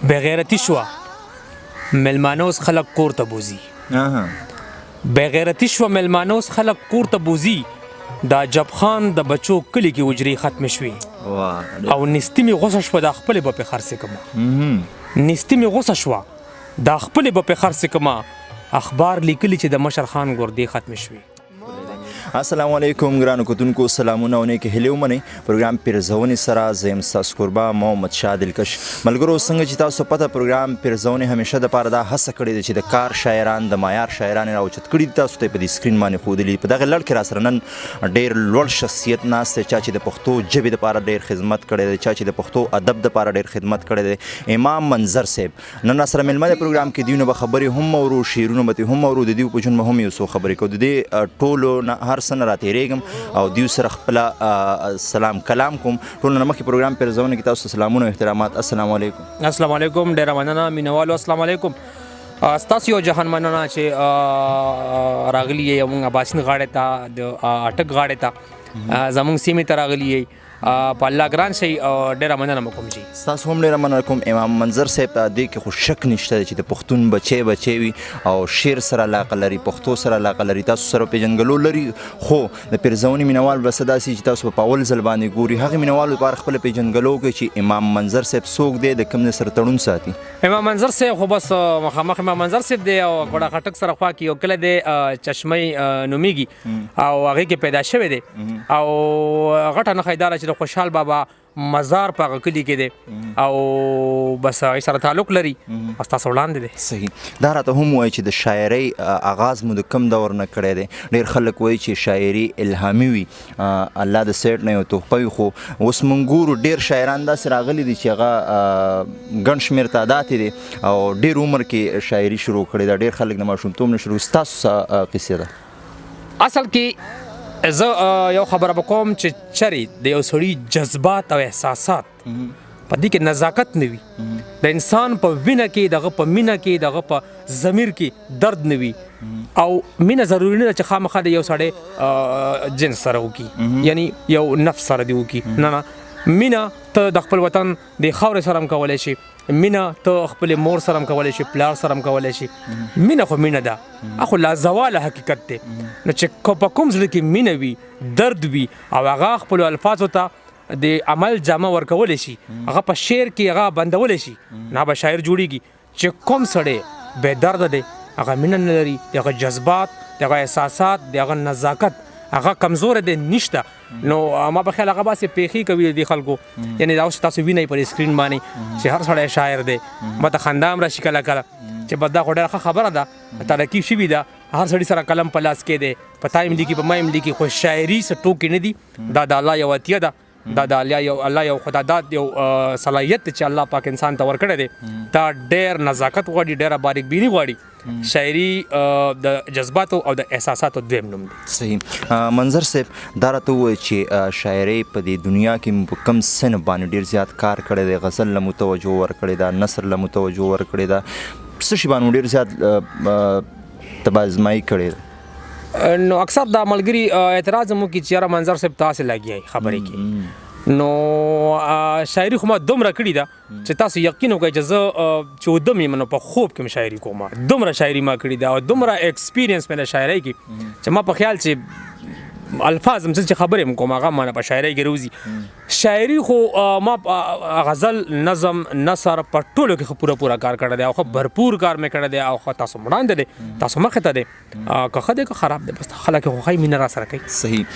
بغیرتی شوه مېلمانه اوس خلک کور ته بوځي بغیرتی شوه مېلمانه اوس خلک کور ته بوځي د جب خان د بچو کلي کې حجرې ختمې شوې او نستي مې غوسه شوه دا خپلې به پې خرڅې کړمه نستي مې غوسه شوه دا خپلې به پې خرڅې کړمه اخبار لیکلي چې د مشر خان ګردې ختمې شوې. السلام علیکم ګرانو کتونکو سلامونه او نیکې هیلې ومنئ. پروګرام پیرزونې سره زه یم ستاسو کوربه محمد شاه دلکش. ملګرو څنګه چې تاسو پته پروګرام پیرزونې همیشه دپاره دا هڅه کړې ده چې د کار شاعران د معیار شاعران یې راوچت کړي دي. تاسو ته یې په دې سکرین باندې ښودلي. په دغه لړ کې راسره نن ډېر لوړ شخصیت ناست دی چا چې د پښتو ژبې دپاره ډېر خدمت کړی دی چا چې د پښتو ادب دپاره ډېر خدمت کړی دی. امام منظر صاحب نن راسره میلمه دی پروګرام کې. دیو نه به خبرې هم اورو شعرونه به هم اورو د دیو په ژوند به هم یو څو خبرې کوو. د دې ټولو نه هر څه نه راتېرېږم او دیو سره خپله سلام کلام کوم. ټول نه مخکې پروګرام پیرزونه کې تاسو سلامونه او احترامات. السلام علیکم. السلام علیکم. ډېره مننه مینوالو. السلام علیکم. ستاسو یو جهان مننه چې راغلي یې موږ اباسین غاړې ته د اټک غاړې ته زموږ سیمې ته راغلي یې په الله ګران شئ. ډېره مننه مو کوم چې ستاسو هم ډېره مننه کوم. امام منظر صاحب دې کې خو شک نشته چې د پښتون بچی وي او شعر سره علاقه لري پښتو سره علاقه لري تاسو سره پېژنګلو لري. خو د پیرزونې مینوال به څه داسې چې تاسو په اول ځل باندې ګوري هغې مینوالو لپاره خپله پېژنګلو کوي چې امام منظر صاحب څوک دی د کوم سره تړون ساتي. امام منظر صاحب خو بس مخامخ امام منظر صاحب دی او ګوډه خټک سره خوا کې یو کلی دی چشمه نومیږي او هغې کې پیدا شوی دی او غټه نښه یې دا ده چې د خوشحال بابا مزار په هغه کلي کې دی او بس هغې سره تعلق لري. ستاسو وړاندې دی. صحیح. دا راته هم وایي چې د شاعرۍ آغاز مو د کم دور نه کړی دی. ډېر خلک وایي چې شاعري الهامي وي الله د سیټ نه یو تحفه وي. خو اوس موږ ګورو ډېر شاعران داسې راغلي دي چې هغه ګڼ شمېر تعداد دی او ډېر عمر کې شاعري شروع کړې ده. ډېر خلک د ماشومتوب نه شروع. ستاسو څه قصې ده؟ اصل کې زه یو خبره به کوم چې چرې د یو سړي جذبات او احساسات په دې کې نزاکت نه وي د انسان په وینه کې دغه په مینه کې دغه په ضمیر کې درد نه وي او مینه ضروري نه ده چې خامخا د یو سړی جنس سره وکړي یعنی یو نفس سره دې وکړي. نه مینه ته د خپل وطن د خاورې سره هم کولی شي. مینه ته خپل مور سره هم کولی شي پلار سره هم کولی شي. مینه خو مینه ده خو لازواله حقیقت دی. نو چې په کوم زړه کې مینه وي درد وي او هغه خپلو الفاظو ته د عمل جامه ورکولی شي هغه په شعر کې هغه بندولی شي نه به شاعر جوړیږي. چې کوم سړی بې درده دی هغه مینه نه لري د هغه جذبات د هغه احساسات د هغه نزاکت هغه کمزوره دی نشته. نو ما په خیال هغه باسې پیښې کوي د خلکو یعنی دا اوس تاسو وینئ پر سکرین باندې چې هر سړی شاعر دی ما ته خندا هم راشي کله کله چې بس دا خو ډېره ښه خبره ده ترقي شوي ده هر سړي سره قلم په لاس کې دی په تا یم لیکي په ما یم لیکي خو شاعري څه ټوکې نه دي. دا د الله یو عطیه ده دا د الله یو خداداد یو صلاحیت چې الله پاک انسان ته ورکړی دی. دا ډېر نزاکت غواړي ډېره باریک بیني غواړي. شاعري د جذباتو او د احساساتو دویم نوم دی. صحیح. منظر صاحب دا راته ووایي چې شاعرۍ په دې دنیا کې په کوم صنف باندې ډېر زیات کار کړی دی. غزل له مو توجه ورکړې ده نثر له مو توجه ورکړې ده څه شي باندې ډېر زیات تبازمایي کړې ده؟ نو اکثر دا ملګري اعتراض مو کې چې یاره منظر صاحب تاسې لګیایي خبرې کې نو شاعري خو ما دومره کړې ده چې تاسو یقین وکړئ چې زه چې ودم یم نو په خوب کې مې شاعري کوم. دومره شاعري ما کړې ده او دومره ایکسپیرینس مې د شاعرۍ کې چې ما په خیال چې الفاظ هم چې خبرې هم کوم هغه مانه په شاعرۍ کې روزي. شاعري خو ما غزل نظم نثر په ټولو کې پوره کار کړی دی او خو भरपूर کار مې کړی دی او خو تاسو وړاندې دی تاسو مخې ته دی که ښه دی که خراب دی بس خلک خو ښایي مینه را سره کوي. صحیح.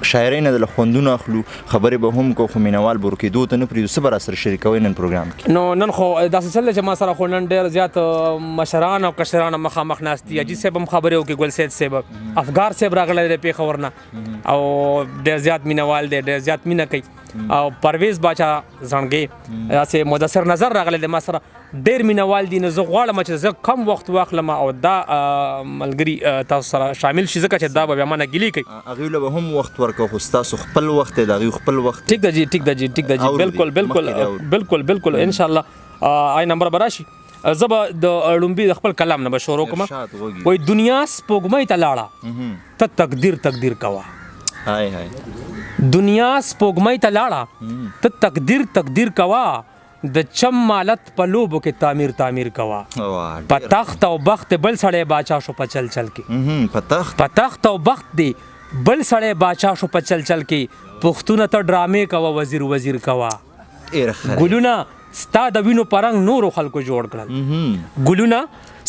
شاعرۍ نه د خوندونه اخلو خبرې به هم کو خو مینوال به ورکېدو ته نه پرېږدو. څه به را سره شریکوئ نن پروګرام کې؟ نو نن خو داسې څه دی چې ما سره خو نن ډېر زیات مشران او کشران مخامخ ناست دي. اجي صاحب هم خبرې وکړي ګل سید صاحب افګار صاحب راغلی دی پېښور نه او ډېر زیات مینوال دی ډېر زیات مینه کوي او پرویز باچا زڼګې داسې مدثر نظر راغلی دی ما سره ډېر مینوال دي. نو زه غواړم چې زه کم وخت واخلم او دا ملګري تاسو سره شامل شي ځکه چې دا به بیا ما نه ګیلې کوي. هغوی له به هم وخت ورکوه خو ستاسو خپل وخت دی د هغوی خپل وخت. ټیک ده جی بالکل انشاءالله آی نمبر به راشي. زه به د لومبي د خپل کلام نه به شروع کوم. وایي دنیا سپوږمۍ ته لاړه ته تقدیر کوه. دنیا سپوږمۍ ته لاړه ته تقدیر کوه د چم مالت په لوبو کې تعمیر کوا په تخت او بخت بل سړی باچا شو په چل کې په تخت او بخت دی بل سړی باچا شو په چل کې پښتونه ته ډرامې کوا وزیر کوا ګلونه ستا د وینو پرنګ نورو خلکو جوړ کړل ګلونه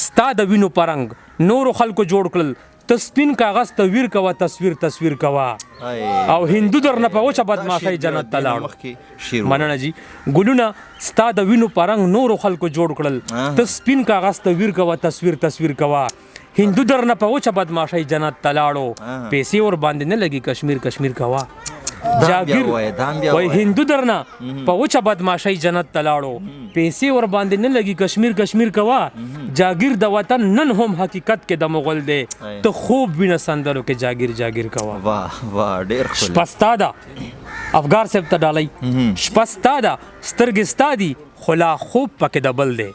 ستا د وینو پرنګ نورو خلکو جوړ کړل ته سپین کاغذ تصویر کوا تصویر کوا او هندو درنه په وچه بدمعشۍ جنت ته لاړو مننه جی ګلونه ستا د وینو پرنګ نورو خلکو جوړ کړل ته سپین کاغذ تصویر کوا تصویر کوا هندو درنه په وچه بدمعشۍ جنت ته لاړو پیسې ور باندې نه لګي کشمیر کوا جاگیر وای هندو درنا په وچه بدمعشۍ جنت ته لاړو پیسې ور باندې نه لګي کشمیر کوا جاگیر د وطن نن هم حقیقت کې د مغول دی ته خوب وینه سندرو کې جاگیر کوا واه ډیر ښه شپستا دا افغار صاحب ته ډالۍ شپستا دا سترګې ستا دي خلا خوب پکې دبل دی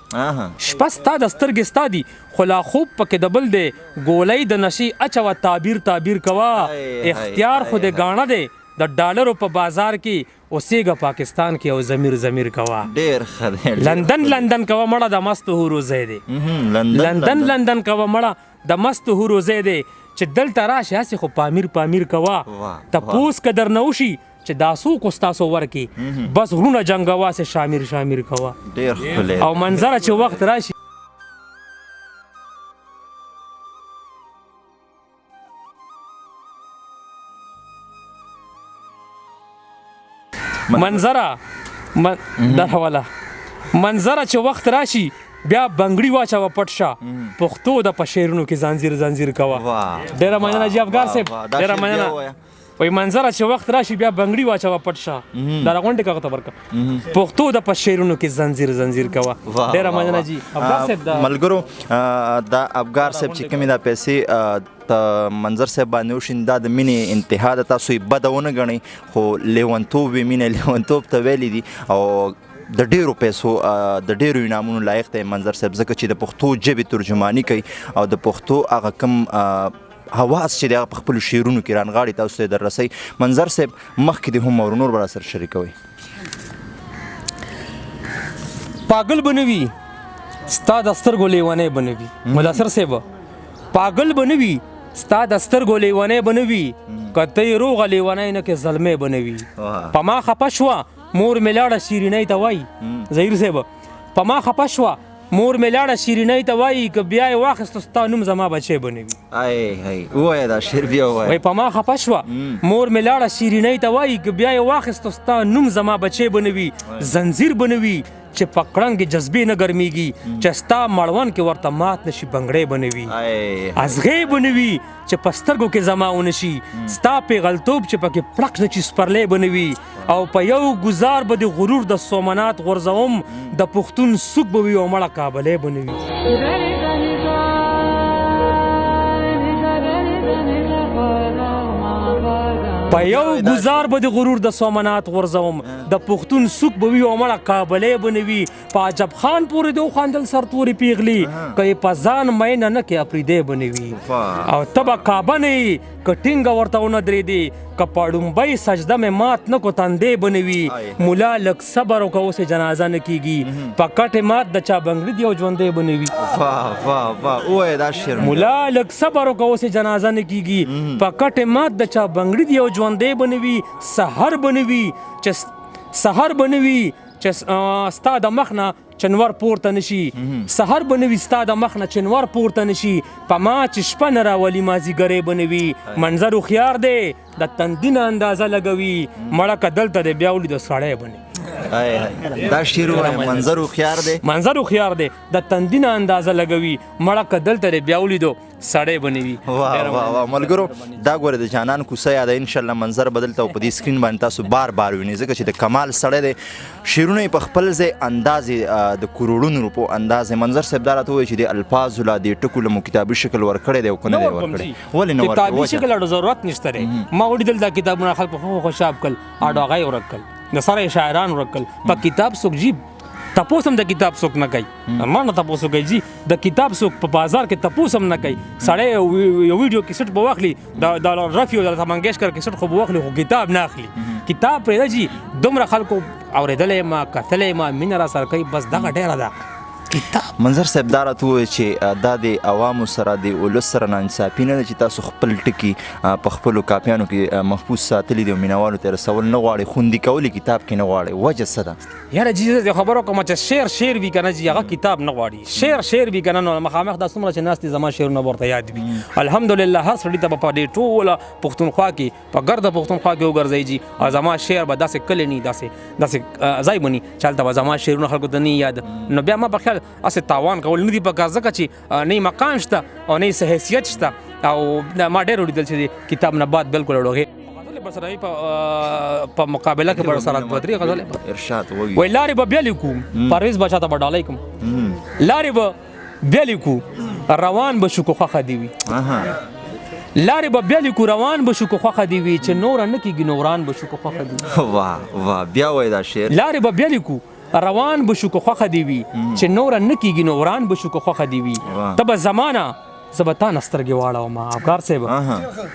شپستا د سترګې ستا دي خلا خوب پکې دبل دی ګولۍ د نشي اچوه تعبیر کوا اختیار خو دې ګاڼه دی د ډالرو په بازار کې اوسېږه پاکستان کې او ضمیر کوا ډیر ښه لندن کوا مړه د مست هورو ځای دی لندن کوا مړه د مست هورو ځای دی چې دلته راشي هسې خو پامیر کوا تپوس که درنه وشي چې دا څوک ستاسو ورکې بس غرونه جنګوا سې شامیر کوا ډیر ښکلی او منظره چې وخت راشي منظره چې وخت راشي بیا بنګړي واچوه پټ شه پښتو د په شعرونو کې زنځیر کوا ډېره مننه جی افغار صاحب ډېره مننه وای منظره چې وخت راشي بیا بنګړي واچوه پټ شه دا راغونډې کاغه ته ورکړه پښتو د په شعرونو کې زنځیر کوا ډېره مننه جی افغار صاحب ملګرو دا افغار صاحب چې کومې دا پیسې منظر صاحب باندې وشین دا د مینې انتها د تاسو یې بده ونه ګڼئ خو لیونتوب یې مینه لیونتوب ته ویلی دي او د ډیرو پیسو د ډیرو انعامونو لایق دی منظر صاحب ځکه چې د پښتو ژبې ترجماني کوي او د پښتو هغه کوم حواس چې دی هغه په خپلو شعرونو کې رانغاړي تاسو ته یې در رسوي منظر صاحب مخکې دې هم اور نور به راسره شریکوئ پاگل بنوي ستا د سترګو لیونی بنوي مدثر صاحب پاگل بنوي ستا د سترګو لیونی بنوي که ته یې روغه لیونی نه کې زلمی بنوي په ما خفه شوه مور مې لاړه شیرینۍ ته وایي ظهیر صاحب په ما خفه شوه مور مې لاړه شیرینۍ ته وایي که بیا یې واخیسته ستا نوم زما بچی بنوي ووایه دا شعر بیا ووایه په ما خفه شوه مور مې لاړه شیرینۍ ته وایي که بیا یې واخیسته ستا نوم زما بچی بنوي زنځیر بنوي چې په کړنګ جذبې نه ګرمیږي چې ستا مړوند کې ورته مات نشي بنګړی بنوي ازغې بنوي چې په سترګو کې زما ونشي ستا پیغلتوب چې پکې پړق نشي سپرلی بنوي او په یو ګزار به د غرور د سومنات غورځوم د پښتون سوک به وي او مړه کابلی بنوي په یو ګزار به د غرور د سومنات غورځوم د پښتون سوک به وي او مړه کابلی بنوي په عجب خان پورې د وخاندل سرتورې پیغلي که یې په ځان مینه نه کې اپریدی بنوي او ته به کعبه نه یې که ټینګه ورته ونه درېدې که په ډومبۍ سجده مې مات نه کو تندی بنوي ملا لږ صبر وکړه اوسې جنازه نه کېږي په کټې مات د چا بنګړي دی او ژوندی بنوي ملا لږ صبر وکړه اوسې جنازه نه کېږي په کټې مات د چا بنګړي دی او ژوندی بنوي سحر بنوي چې ستا د مخ نه چنور پورته نشي سحر بنوي ستا د مخ نه چنور پورته نشي په ما چې شپه نه راولي مازدیګری بنوي منظر هوښیار دی د تندي نه اندازه لګوي مړه که دلته دی بیا ولیده سړی بنوي دا شعر وایه منظر هوښیار دی د تندي نه اندازه لګوي مړه که دلته دی بیا ولیدو سړی بنوي واه ملګرو دا ګوره د جانان کوڅه یاده انشاءالله منظر به دلته په دې سکرین باندې تاسو بار وینئ ځکه چې د کمال سړی دی شعرونه یې په خپل ځای اندازې د کروړونو روپو اندازې منظر صاحب دا راته ووایي چې د الفاظو لا دې ټکو له مو کتابي شکل ورکړی دی او که نه دی ورکړی ولې نه کتابي شکل اړه ضرورت نشته دی ما ولیدل دا کتابونه خلکو خوشاب کړل اډو هغه یې ورک کړل د سره شاعران ورک کړل په کتاب څوک جیب تپوس هم د کتاب څوک نه کوي ما نه تپوس کوي جی د کتاب څوک په بازار کې تپوس هم نه کوي سړی یو ویډیو کیسټ به واخلي د رفیع او د منګیشکر کیسټ خو به واخلي خو کتاب نه اخلي کتاب پرېږده جی دومره خلکو اورېدلی ما کتلی ما مینه را سره کوي بس دغه ډېره ده کتاب منظر صاحب دا راته ووایه چې دا د عوامو سره د ولس سره ناانصافي نه ده چې تاسو خپل ټکي په خپلو کاپیانو کې محفوظ ساتلي دي او مینوالو ته رسول نه غواړئ خوندي کول یې کتاب کې نه غواړئ وجه څه ده یاره جی زه خبره کوم چې شعر وي که نه جي هغه کتاب نه غواړي شعر وي که نه نو مخامخ دا څومره چې ناست دي زما شعرونه به ورته یاد وي الحمدلله هر سړي ته به په دې ټوله پښتونخوا کې په ګرده پښتونخوا کې وګرځئ جي او زما شعر به داسې کلی ني داسې ځای به ني چې هلته به زما شعرونه خلکو ته نه یاد نو بیا ما په خیال هسې تاوان کول نه دي پکار ځکه چې نه مقام شته او نه څه حیثیت شته او ما ډېر ولیدل چې کتاب نه بعد بالکل وړوغې بسره په مقابله کې بر سره بدري غزل ارشاد وږي وای لارې به بیا لیکو پرویز بچا ته به ډالۍ کوم لارې به بیا لیکو روان به شو خوښه دی وي لارې به بیا لیکو روان به شو خوښه دی وي چې نور نه کېږي نوران به شو خوښه دی واه واه بیا وای دا شعر لارې به بیا لیکو روان به شو خوښه دی وي چې نور نه کېږي نوران به شو خوښه دی وي ته به زمانه زه به تا نه سترګې واړوم افګار صاحب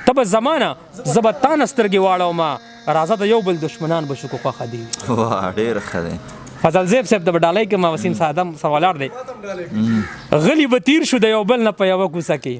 ته به زمانه زه به تا نه سترګې واړوم راځه د یو بل دشمنان به شو خوښه دی وي واه ډېر ښه دی فضل زیب صاحب ته به ډالۍ کوم وسیم صادم سوالار دی غلی به تیر شو د یو بل نه په یوه کوڅه کې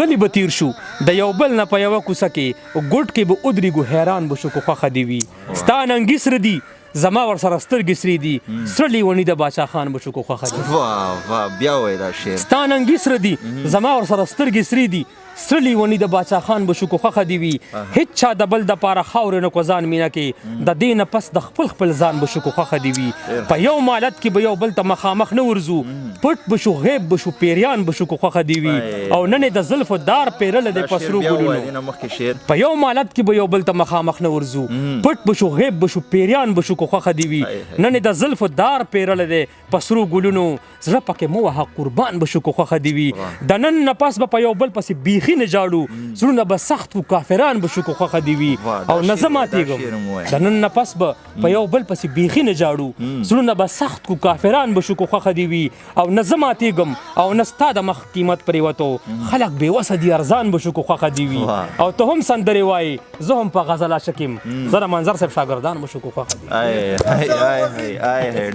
غلی به تیر شو د یو بل نه په یوه کوڅه کې ګوټ کې به ودرېږو حیران به شو خوښه دی وي ستا ننګي سره دي زما ور سره سترګې سرې دي سره لیوني د باچا خان به شو خوښه دی واه واه بیا وای دا شعر ستا ننګي سره دي زما ور سره سترګې سرې دي سره لیوني د باچا خان به شو خوښه دی وي هیڅ چا د بل دپاره خاورې نه کو ځان مینه کې د دې نه پس د خپل ځان به شو خوښه دی وي په یو مالت کې به یو بل ته مخامخ نه ورځو پټ به شو غیب به شو پیریان به شو خوښه دی وي او نن د زلفو دار پیرله د پسرو ګلونو په یو مالت کې به یو بل ته مخامخ نه ورځو پټ به شو غیب به شو پیریان به شو خوښه دی وي نن د زلفو دار پیرله د پسرو ګلونو زړه پکې مو وهه قربان به شو خوښه دی وي د نن نه پس به په یو بل پسې بیخي نه جاړو زړونه به سخت و کافران به شو خوښه دی وي او نه زه ماتېږم د نن نه پس به په یو بل پسې بیخي نه جاړو زړونه به سخت و کافران به شو خوښه دی وي او نه زه ماتېږم او نه ستا د مخ قیمت پرېوتو خلک بېوسه دي ارزان به شو خوښه دی وي او ته هم سندرې وایې زه هم په غزل عاشق یم زه د منظر صاحب شاګردان به شو خوښه دی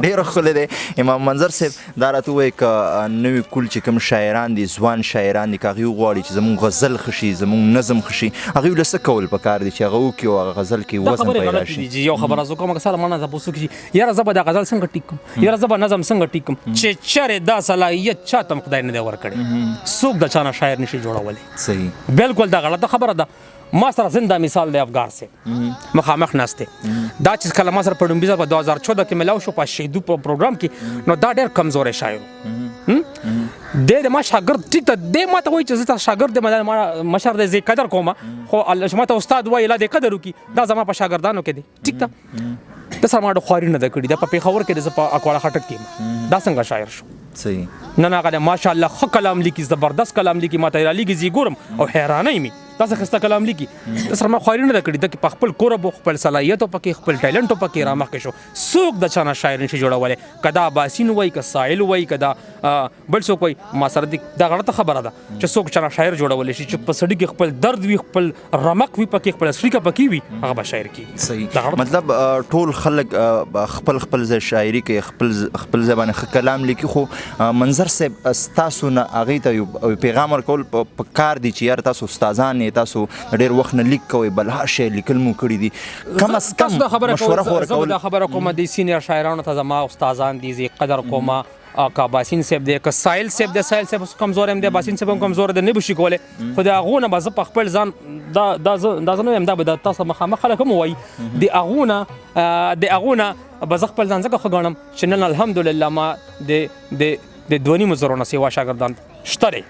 ډېر ښکلی دی امام منظر صاحب دا راته ووایه که نوي کول چې کوم شاعران دي ځوان شاعران دي که هغوی وغواړي چې زمونږ غزل ښه شي زمونږ نظم ښه شي هغوی له څه کول پکار دي چې هغه وکړي او هغه غزل کې وزن پیدا شي یو خبره زه کوم که سره ما نه تپوس وکړي یاره زه به دا غزل څنګه ټیک کړم یاره زه به نظم څنګه ټیک کړم چې چېرې دا صلاحیت چا ته خدای نه دی ورکړی څوک د چا نه شاعر نشي جوړولی صحیح بالکل دا غلطه خبره ده ما سره زنده مثال دی افګار صاحب مخامخ ناست دی دا چې کله ما سره په ډومبي ځل په 2014 کې ملاو شو په شهیدو په پروګرام کې نو دا ډېر کمزوری شاعر د ما شاګرد ټیک ته دی ما ته وایي چې زه تا شاګرد یم ما مشر دی زه قدر کوم خو ما ته استاد وایي لا دې قدر وکړي دا زما په شاګردانو کې دی ټیک ته د سره ما ډېر خواري نه ده کړې دا په پېښور کې زه په اکواړه خټک کې دا څنګه شاعر شو صحیح نن هغه ماشاءالله ښه کلام لیکي زبردست کلام لیکي ما ته رالیږي زه ګورم او حیرانوي مې داسې ښایسته کلام لیکي د سره ما خواري نه ده کړې ده په خپل کوره به خپل صلاحیتو پکې خپل ټیلنټو پکې رامخکې شو څوک د چا نه شاعر نشي جوړولی که دا باسین وایي که سایل وایي که دا بل څوک وایي ما سره دا غلطه خبره ده چې څوک چا نه شاعر جوړولی شي چې په سړي کې خپل درد وي خپل رمق وي پکې خپل سړیکه پکې وي هغه به شاعر کېږي صحیح مطلب ټول خلک خپل ځای شاعري کوي خپل ځای باندې ښه کلام لیکي خو منظر صاحب ستاسو نه هغې ته یو پیغام ورکول پکار دي چې یار تاسو استادان یې تاسو ډېر وخت نه لیک کوئ بل هر شی لیکل مو کړي دي کم از کم مشوره خو ورکول دا خبره کوم د سینیر شاعرانو ته زما استادان دي زه قدر کوم که باسین صاحب دی که سایل صاحب دی سایل صاحب کمزور هم دی باسین صاحب هم کمزور دی نه به شي کولی خو د هغو نه به زه په خپل ځان دا زه نه یم دا به د تاسو مخامخ خلک هم ووایي د هغو نه به زه خپل ځان ځکه ښه ګڼم چې نن الحمدلله ما د 2.5 زرو نه سیوا شاګردان شته دی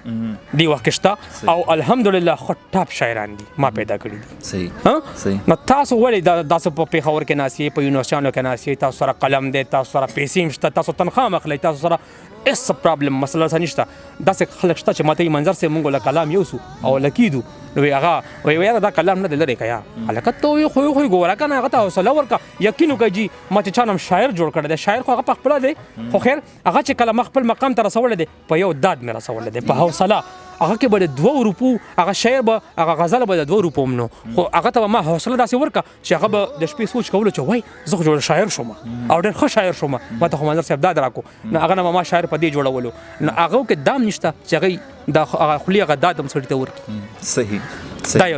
دې وخت کې شته او الحمدلله ښه ټاپ شاعران دي ما پیدا کړي دي صحیح نو تاسو ولې داسې په پېښور کې ناست یې په یونیورسټیانو کې ناست یې تاسو سره قلم دی تاسو سره پیسې هم شته تاسو تنخوا هم اخلئ تاسو سره هېڅ پرابلم مسله څه نشته داسې خلک شته چې ما ته یې منظر صاحب مونږ له کلام یوسو او لکیدو نو هغه وایي یاره دا کلام نه دی لرې که یا هلکه ته وایي خو ګوره که نه هغه ته حوصله ورکړه یقین وکړه جي ما چې چا نه شاعر جوړ کړی دی شاعر خو هغه په خپله دی خو خیر هغه چې کله ما خپل مقام ته رسولی دی په یو داد مې رسولی دی په حوصله هغه کې به د 2 روپو هغه شاعر به هغه غزل به د 2 روپو هم نو خو هغه ته ما حوصله داسې ورکړه چې هغه به د شپې سوچ کولو چې وای زه خو جوړ شاعر شوم او ډېر ښه شاعر شوم ما ته خو منظر صاحب داد راکړو نو هغه نه ما شاعر په دې جوړولو نو هغه کې دام نشته چې هغه د خولي هغه داد هم سړي ته ورکړي صحیح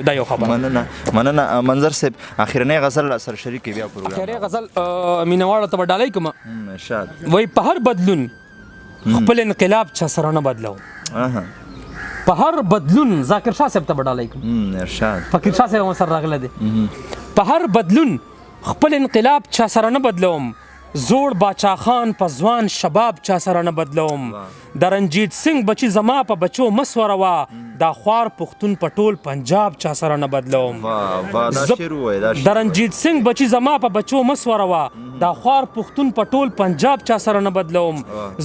دا یو خبره مننه منظر صاحب اخرنۍ غزل را سره شریک بیا پروګرام اخرنۍ غزل مینه‌واړو ته به ډالۍ کوم ارشاد وای په هر بدلون خپل انقلاب چا سره نه بدلو په هر بدلون ذاکر شاه صاحب ته به ډالۍ کوم ارشاد فقیر شاه صاحب هم سره راغلی دی په هر بدلون خپل انقلاب چا سره نه بدلوم زوړ باچا خان په ځوان شباب چا سره نه بدلوم د رنجیت سنگ بچی زما په بچو مسوروا دا خوار پښتون په ټول پنجاب چا سره نه بدلوم د رنجیت سنگ بچی زما په بچو مسوروا دا خوار پښتون په ټول پنجاب چا سره نه بدلوم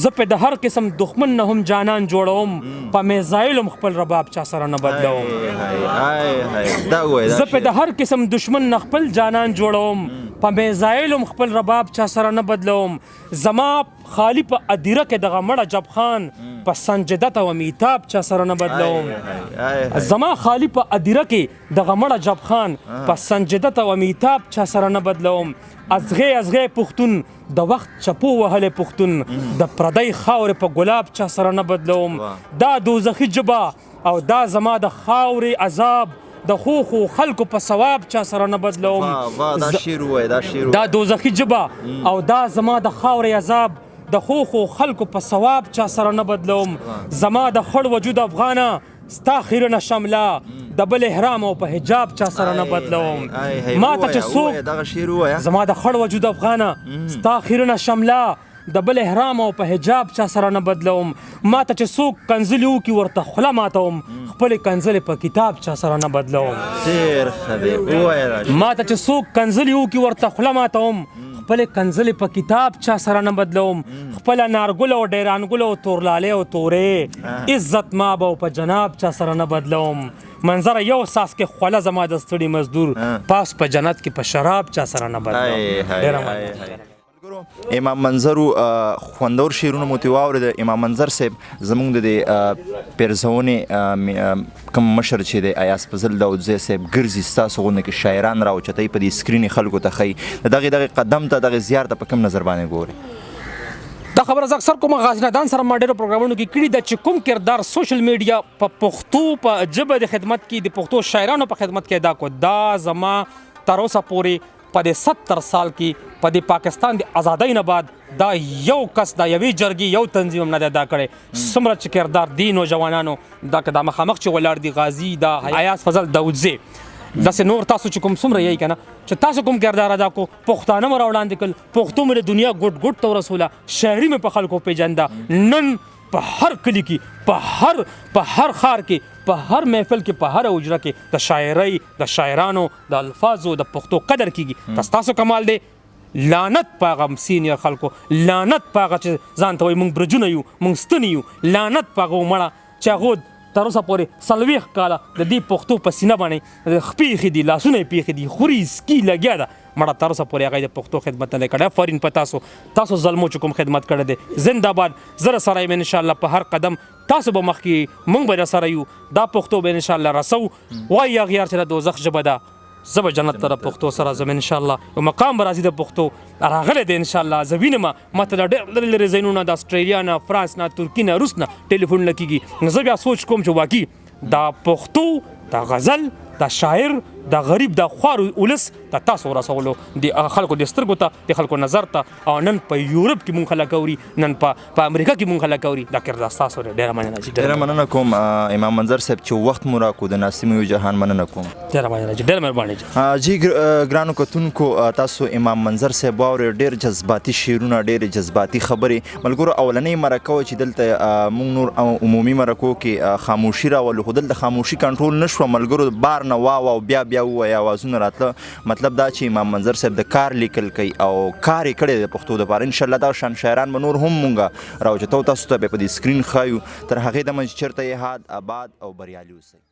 زه په د هر قسم دښمن نه هم جانان جوړوم په میزایل هم خپل رباب چا سره نه بدلوم زه په د هر قسم دښمن نه خپل جانان جوړوم په میزایل هم خپل رباب چا سره نه بدلوم زما خالی په ادیره کې دغه مړه جب خان په سنجدت او میتاب چا سره نه بدلوم زما خالی په ادیره کې دغه مړه جب خان په سنجدت او میتاب چا سره نه بدلوم ازغه پښتون د وخت چپو وهلې پښتون د پردی خاورې په ګلاب چا سره نه بدلوم دا دوزخي جبا او دا زما د خاورې عذاب د خو خلکو په ثواب چا سره نه بدلوم دا دوزخي جبا او دا زما د خاورې عذاب د خو خلکو په ثواب چا سره نه بدلوم زما د خړ وجود افغانه ستا خیرونه شمله د بل احرام او په حجاب چا سره نه بدلوم ما ته چې څوک زما د خړ وجود افغانه ستا خیرونه شمله د بل احرام او په حجاب چا سره نه بدلوم ما ته چې څوک کنځلي وکړي ورته خوله ماتوم خپلې کنځلې په کتاب چا سره نه بدلوم ما ته چې څوک کنځلي وکړي ورته خوله ماتوم خپلې کنځلې په کتاب چا سره نه بدلوم خپله نارګل او ډیرانګل او تورلالې او تورې عزت ماب او په جناب چا سره نه بدلوم منظره یو ساس کې خوله زما د ستړي مزدور پاس په جنت کې په شراب چا سره نه بدلوم امام منظرو خوندور شعرونه مو ترې واورېده امام منظر صاحب زموږ د پیرزونې کوم مشر چې دی ایاز فضل داودزی صاحب ګرځي ستاسو غونډه کې شاعران راوچتوي په دې سکرین یې خلکو ته ښیي د دغې قدم ته دغې زیار ته په کوم نظر باندې ګورئ دا خبره زه اکثر کوم غازیدان سره ما ډېرو پروګرامونو کې کړي ده چې کوم کردار سوشل میډیا په پښتو په ژبه د خدمت کې د پښتو شاعرانو په خدمت کې ادا کړو دا زما تر اوسه پورې په دې 70 سال کې په دې پاکستان د ازادۍ نه بعد دا یو کس دا یوې جرګې یو تنظیم هم نه دی ادا کړی څومره چې کردار دي نوجوانانو دا که دا مخامخ چې ولاړ دي غازي دا ایاز فضل داودزی داسې نور تاسو چې کوم څومره یی که نه چې تاسو کوم کردار ادا کو پښتانه مو راوړاندې کړل پښتو مې د دنیا ګوټ ته ورسوله شاعري مې په خلکو پېژنده نن په هر کلي کې په هر ښار کې په هر محفل کې په هر اجره کې د شاعرۍ د شاعرانو د الفاظو د پښتو قدر کیږي تاسو کمال دی لعنت په هغه سینیر خلکو لعنت په هغه چې ځان ته وایي موږ برجونه یو موږ ستنې یو لعنت په هغه مړه چې هغو تر اوسه پورې 40 کاله د دې پښتو په سینه باندې خپې ایښي دي لاسونه یې پې ایښي دي خوري سکي لګیا ده مړه تر اوسه پورې هغه د پښتو خدمت نه دی کړی آفرین په تاسو ظلمو چې کوم خدمت کړی دی زنده باد زه سره یم انشاءالله په هر قدم تاسو به مخکې موږ به سره یو دا پښتو به انشاءالله رسو وایي اغیار چې د دوزخ ژبه ده زه به جنت ته د پښتو سره ځم انشاءالله یو مقام به راځي د پښتو راغلی دی انشاءالله زه وینم ما ته د ډېر لرې لرې ځایونو د اسټرالیا نه فرانس نه ترکي نه روس نه ټلیفونونه کېږي نو زه بیا سوچ کوم چې واقعي دا پښتو دا غزل دا شاعر دا غریب دا خوار ولس د تاسو رسولو د خلکو د سترګو ته د خلکو نظر ته او نن په یورپ کې مونږ خلک اوري نن په امریکا کې مونږ خلک اوري دا کردار تاسو ډېره مننه ډېره مننه کوم امام منظر صاحب چې وخت مو راکړو د ناصم یو جهان مننه کوم ډېره مننه ډېره مهرباني جی ګرانو کتونکو تاسو امام منظر صاحب واورئ ډېر جذباتي شعرونه ډېرې جذباتي خبرې ملګرو اولنۍ مرکه وه چې دلته مونږ نور عمومي مرکو کې خاموشي راولو خو دلته خاموشي کنټرول نه شوه ملګرو بار نه واو او بیا ووایه اوازونه راتله مطلب دا چې امام منظر صاحب د کار لیکل کوي او کار یې کړی دی د پښتو دپاره انشاءالله دا شان شاعران به نور هم مونږ راوچتو تاسو ته به په دې سکرین ښایو تر هغې دمه چې چېرته یې حاد آباد او بریالي اوسئ